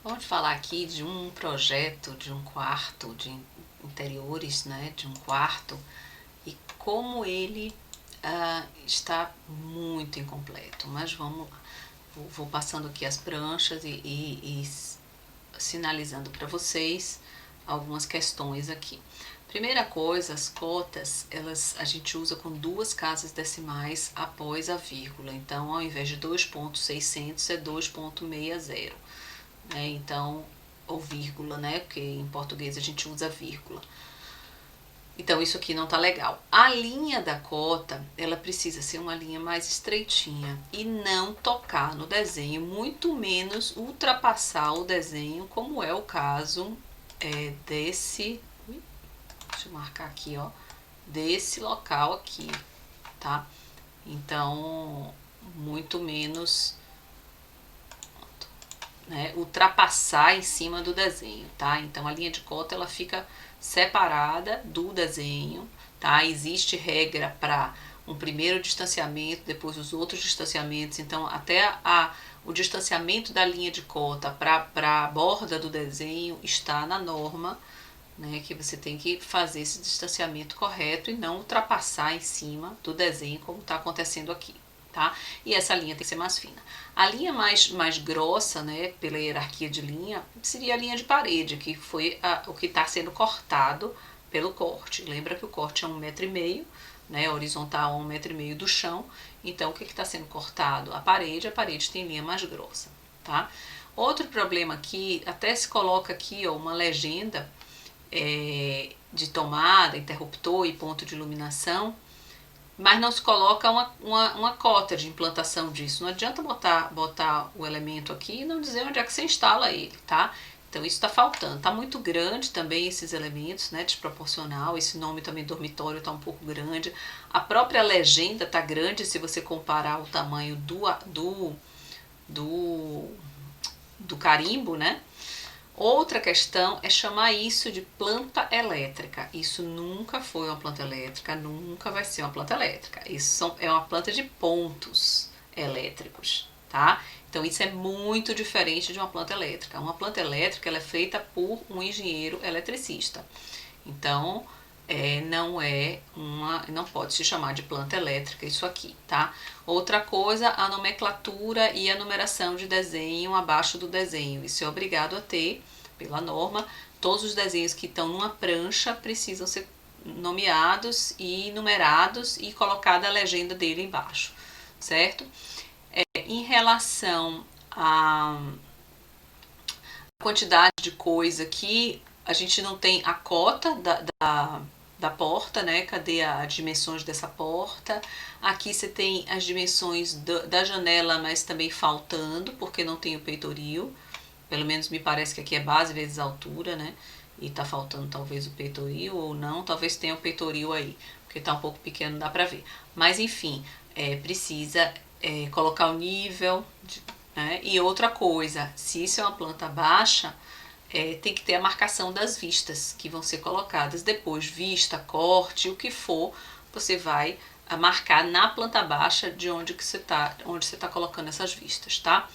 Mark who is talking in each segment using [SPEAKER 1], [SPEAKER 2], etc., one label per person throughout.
[SPEAKER 1] Vamos falar aqui de um projeto de um quarto, de interiores, né, de um quarto, e como ele está muito incompleto. Mas vamos lá. Vou passando aqui as pranchas e sinalizando para vocês algumas questões aqui. Primeira coisa, as cotas, a gente usa com duas casas decimais após a vírgula. Então, ao invés de 2.600 é 2.60. Né? Então, ou vírgula, né? Porque em português a gente usa vírgula. Então, isso aqui não tá legal. A linha da cota, ela precisa ser uma linha mais estreitinha e não tocar no desenho, muito menos ultrapassar o desenho, como é o caso desse... Deixa eu marcar aqui, ó. Desse local aqui, tá? Então, muito menos... Né, ultrapassar em cima do desenho, tá? Então a linha de cota ela fica separada do desenho, tá? Existe regra para um primeiro distanciamento, depois os outros distanciamentos, então até o distanciamento da linha de cota para a borda do desenho está na norma, né? Que você tem que fazer esse distanciamento correto e não ultrapassar em cima do desenho como está acontecendo aqui. Tá? E essa linha tem que ser mais fina. A linha mais grossa, né, pela hierarquia de linha, seria a linha de parede, que foi o que está sendo cortado pelo corte. Lembra que o corte é 1,5 m, né, horizontal a 1,5 m do chão. Então, o que está sendo cortado? A parede tem linha mais grossa. Tá? Outro problema aqui, até se coloca aqui ó, uma legenda de tomada, interruptor e ponto de iluminação, mas não se coloca uma cota de implantação disso. Não adianta botar o elemento aqui e não dizer onde é que você instala ele, tá? Então isso está faltando. Tá muito grande também esses elementos, né? Desproporcional. Esse nome também dormitório tá um pouco grande. A própria legenda tá grande se você comparar o tamanho do carimbo, né? Outra questão é chamar isso de planta elétrica. Isso nunca foi uma planta elétrica, nunca vai ser uma planta elétrica. Isso é uma planta de pontos elétricos, tá? Então isso é muito diferente de uma planta elétrica. Uma planta elétrica ela é feita por um engenheiro eletricista. Então não pode se chamar de planta elétrica isso aqui, tá? Outra coisa, a nomenclatura e a numeração de desenho abaixo do desenho. Isso é obrigado a ter pela norma. Todos os desenhos que estão numa prancha precisam ser nomeados e numerados e colocada a legenda dele embaixo, certo? Em relação à quantidade de coisa aqui, a gente não tem a cota da porta, né? Cadê as dimensões dessa porta? Aqui você tem as dimensões da janela, mas também faltando, porque não tem o peitoril. Pelo menos me parece que aqui é base vezes altura, né? E tá faltando talvez o peitoril ou não. Talvez tenha o peitoril aí, porque tá um pouco pequeno, não dá pra ver. Mas enfim, precisa colocar o nível, né? E outra coisa, se isso é uma planta baixa, tem que ter a marcação das vistas que vão ser colocadas depois, vista, corte, o que for, você vai marcar na planta baixa de onde você tá colocando essas vistas, tá?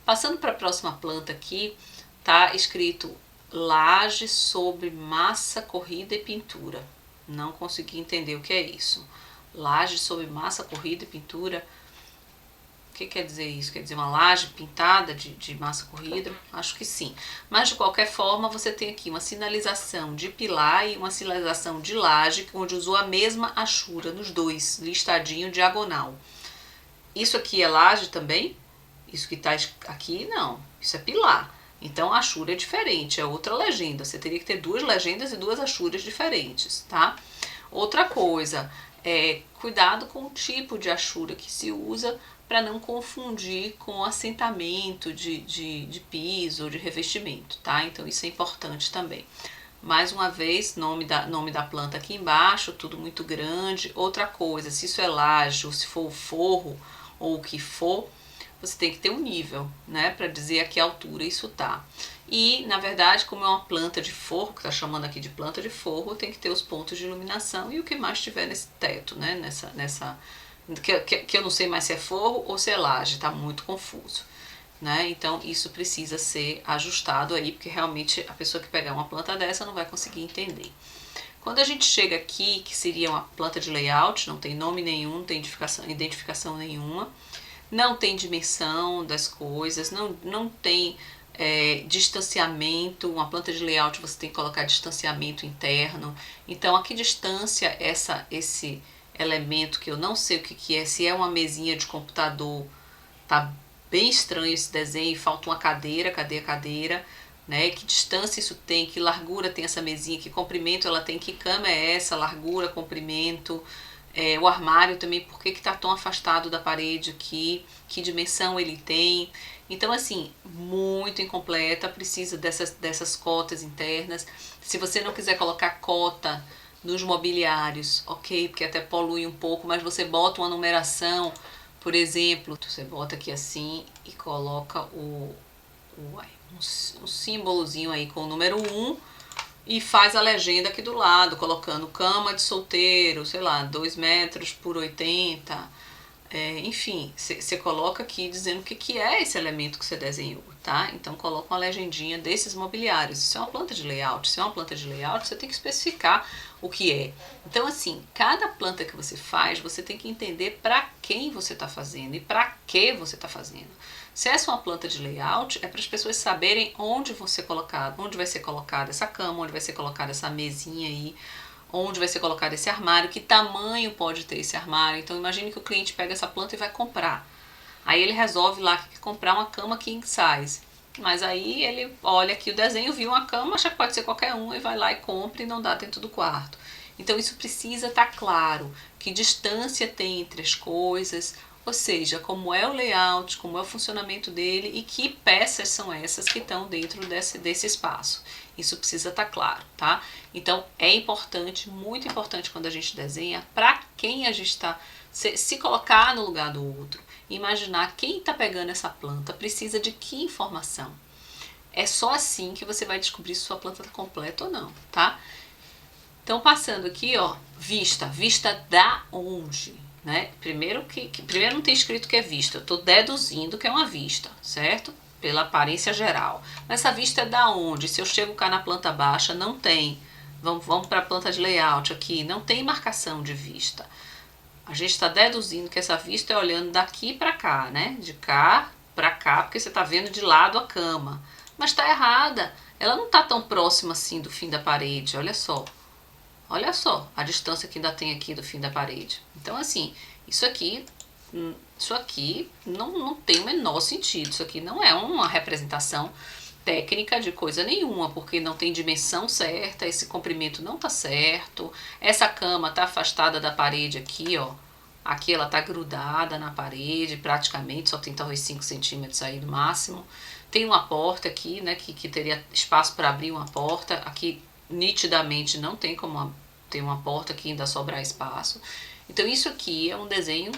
[SPEAKER 1] Passando para a próxima planta aqui, tá escrito laje sobre massa corrida e pintura. Não consegui entender o que é isso. Laje sobre massa corrida e pintura. O que quer dizer isso? Quer dizer uma laje pintada de massa corrida? Acho que sim. Mas de qualquer forma, você tem aqui uma sinalização de pilar e uma sinalização de laje, onde usou a mesma achura nos dois, listadinho diagonal. Isso aqui é laje também? Isso que está aqui, não. Isso é pilar. Então a achura é diferente, é outra legenda. Você teria que ter duas legendas e duas achuras diferentes, tá? Outra coisa, cuidado com o tipo de achura que se usa para não confundir com assentamento de piso ou de revestimento, tá? Então isso é importante também. Mais uma vez, nome da planta aqui embaixo, tudo muito grande. Outra coisa, se isso é laje ou se for o forro ou o que for, você tem que ter um nível, né, para dizer a que altura isso tá. E, na verdade, como é uma planta de forro, que tá chamando aqui de planta de forro, tem que ter os pontos de iluminação e o que mais tiver nesse teto, né, que eu não sei mais se é forro ou se é laje, tá muito confuso. né? Então isso precisa ser ajustado aí, porque realmente a pessoa que pegar uma planta dessa não vai conseguir entender. Quando a gente chega aqui, que seria uma planta de layout, não tem nome nenhum, não tem identificação nenhuma, não tem dimensão das coisas, não tem distanciamento. Uma planta de layout você tem que colocar distanciamento interno. Então, a que distância esse elemento, que eu não sei o que é, se é uma mesinha de computador, tá bem estranho esse desenho, falta uma cadeira, cadê a cadeira? Né? Que distância isso tem, que largura tem essa mesinha, que comprimento ela tem, que cama é essa, largura, comprimento. O armário também, por que está tão afastado da parede aqui, que dimensão ele tem. Então, assim, muito incompleta, precisa dessas cotas internas. Se você não quiser colocar cota nos mobiliários, ok, porque até polui um pouco, mas você bota uma numeração, por exemplo, você bota aqui assim e coloca um símbolozinho aí com o número 1 e faz a legenda aqui do lado, colocando cama de solteiro, sei lá, 2 metros por 80. Enfim, você coloca aqui dizendo o que é esse elemento que você desenhou, tá? Então coloca uma legendinha desses mobiliários. Isso é uma planta de layout. Se é uma planta de layout, você tem que especificar o que é. Então, assim, cada planta que você faz, você tem que entender para quem você está fazendo e para que você está fazendo. Se essa é uma planta de layout, é para as pessoas saberem onde vai ser colocada essa cama, onde vai ser colocada essa mesinha aí, onde vai ser colocado esse armário, que tamanho pode ter esse armário. Então imagine que o cliente pega essa planta e vai comprar. Aí ele resolve lá que quer comprar uma cama king size. Mas aí ele olha aqui o desenho, viu uma cama, acha que pode ser qualquer um e vai lá e compra e não dá dentro do quarto. Então isso precisa estar claro, que distância tem entre as coisas, ou seja, como é o layout, como é o funcionamento dele e que peças são essas que estão dentro desse espaço. Isso precisa estar claro, tá? Então é importante, muito importante quando a gente desenha, para quem a gente está, se colocar no lugar do outro, imaginar quem está pegando essa planta, precisa de que informação. É só assim que você vai descobrir se sua planta está completa ou não, tá? Então passando aqui, ó, vista da onde? Né? Primeiro não tem escrito que é vista, eu estou deduzindo que é uma vista, certo? Pela aparência geral. Mas essa vista é da onde? Se eu chego cá na planta baixa, não tem. Vamos para a planta de layout aqui, não tem marcação de vista. A gente está deduzindo que essa vista é olhando daqui para cá, né? De cá para cá, porque você está vendo de lado a cama. Mas está errada. Ela não está tão próxima assim do fim da parede, olha só. Olha só a distância que ainda tem aqui do fim da parede. Então, assim, isso aqui não tem o menor sentido. Isso aqui não é uma representação técnica de coisa nenhuma, porque não tem dimensão certa, esse comprimento não tá certo, essa cama tá afastada da parede aqui, ó. Aqui ela tá grudada na parede, praticamente, só tem talvez 5 centímetros aí no máximo. Tem uma porta aqui, né, que teria espaço para abrir uma porta. Aqui, nitidamente, não tem como ter uma porta que ainda sobrar espaço. Então isso aqui é um desenho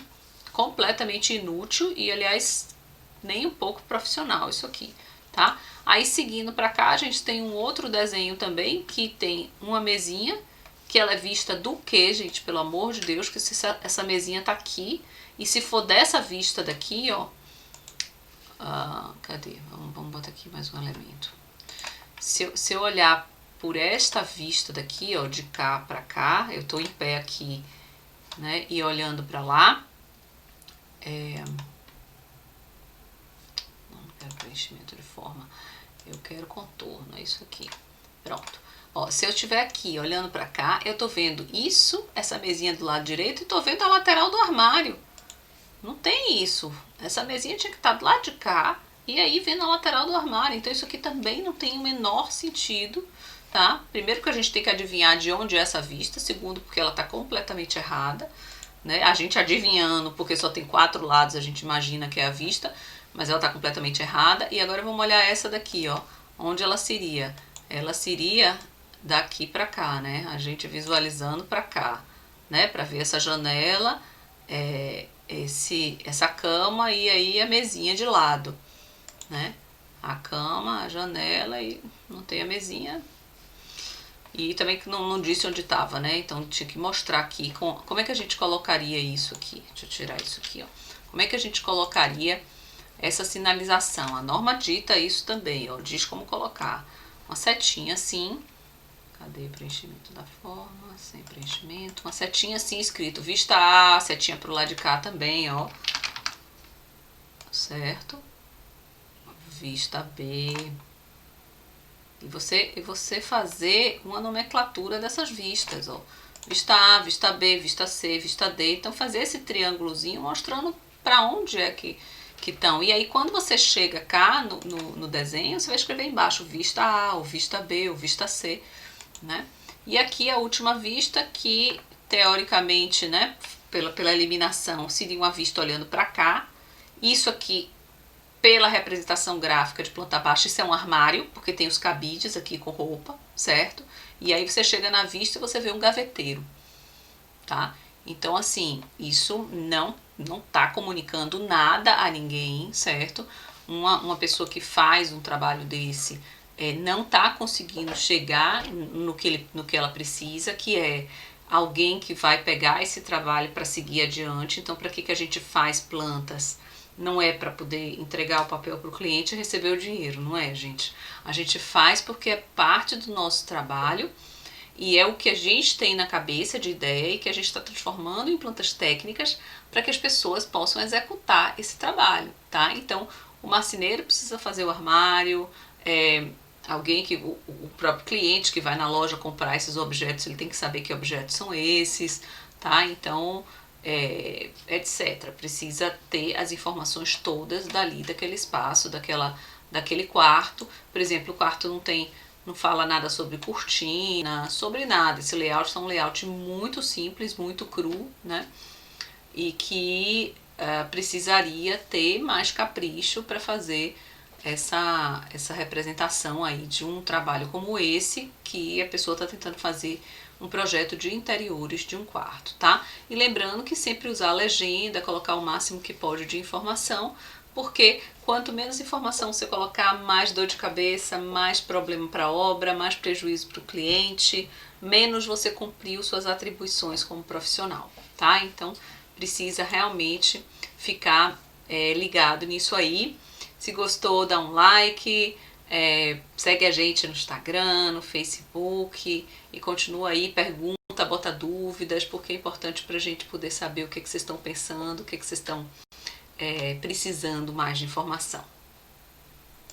[SPEAKER 1] completamente inútil e, aliás, nem um pouco profissional isso aqui, tá? Aí seguindo para cá a gente tem um outro desenho também que tem uma mesinha, que ela é vista do que, gente? Pelo amor de Deus, que essa mesinha tá aqui, e se for dessa vista daqui, ó, cadê? Vamos botar aqui mais um elemento. Se eu olhar por esta vista daqui, ó, de cá para cá, eu tô em pé aqui, né, e olhando para lá, não quero preenchimento de forma, eu quero contorno, é isso aqui, pronto. Ó, se eu estiver aqui olhando para cá, eu tô vendo isso, essa mesinha do lado direito, e tô vendo a lateral do armário. Não tem isso. Essa mesinha tinha que estar do lado de cá, e aí vendo a lateral do armário. Então isso aqui também não tem o menor sentido, tá? Primeiro que a gente tem que adivinhar de onde é essa vista, segundo porque ela tá completamente errada, né? A gente adivinhando, porque só tem 4 lados, a gente imagina que é a vista, mas ela tá completamente errada. E agora vamos olhar essa daqui, ó, onde ela seria? Ela seria daqui para cá, né? A gente visualizando para cá, né? Para ver essa janela, essa cama e aí a mesinha de lado, né? A cama, a janela e não tem a mesinha. E também que não disse onde estava, né? Então tinha que mostrar aqui como é que a gente colocaria isso aqui. Deixa eu tirar isso aqui, ó. Como é que a gente colocaria essa sinalização. A norma dita isso também, ó, diz como colocar uma setinha assim. Cadê o preenchimento da forma? Sem preenchimento. Uma setinha assim escrito vista A, setinha pro lado de cá também, ó. Certo? Vista B. E você fazer uma nomenclatura dessas vistas, ó. Vista A, vista B, vista C, vista D. Então fazer esse triângulozinho mostrando para onde é que estão. E aí quando você chega cá no desenho, você vai escrever embaixo vista A, ou vista B, ou vista C, né? E aqui a última vista que, teoricamente, né, pela eliminação, seria uma vista olhando para cá. Isso aqui, pela representação gráfica de planta baixa, isso é um armário, porque tem os cabides aqui com roupa, certo? E aí você chega na vista e você vê um gaveteiro, tá? Então, assim, isso não tá comunicando nada a ninguém, certo? Uma pessoa que faz um trabalho desse não tá conseguindo chegar no que ela precisa, que é alguém que vai pegar esse trabalho para seguir adiante. Então, para que a gente faz plantas? Não é para poder entregar o papel para o cliente e receber o dinheiro, não é, gente? A gente faz porque é parte do nosso trabalho e é o que a gente tem na cabeça de ideia e que a gente está transformando em plantas técnicas para que as pessoas possam executar esse trabalho, tá? Então, o marceneiro precisa fazer o armário, alguém que o próprio cliente que vai na loja comprar esses objetos, ele tem que saber que objetos são esses, tá? Então, etc. Precisa ter as informações todas dali, daquele espaço, daquele quarto. Por exemplo, o quarto não fala nada sobre cortina, sobre nada. Esse layout é um layout muito simples, muito cru, né? E que precisaria ter mais capricho para fazer essa representação aí de um trabalho como esse, que a pessoa está tentando fazer um projeto de interiores de um quarto, tá? E lembrando que sempre usar a legenda, colocar o máximo que pode de informação, porque quanto menos informação você colocar, mais dor de cabeça, mais problema para a obra, mais prejuízo para o cliente, menos você cumpriu suas atribuições como profissional, tá? Então precisa realmente ficar ligado nisso aí. Se gostou, dá um like, segue a gente no Instagram, no Facebook e continua aí, pergunta, bota dúvidas, porque é importante para a gente poder saber o que vocês estão pensando, o que vocês estão precisando mais de informação.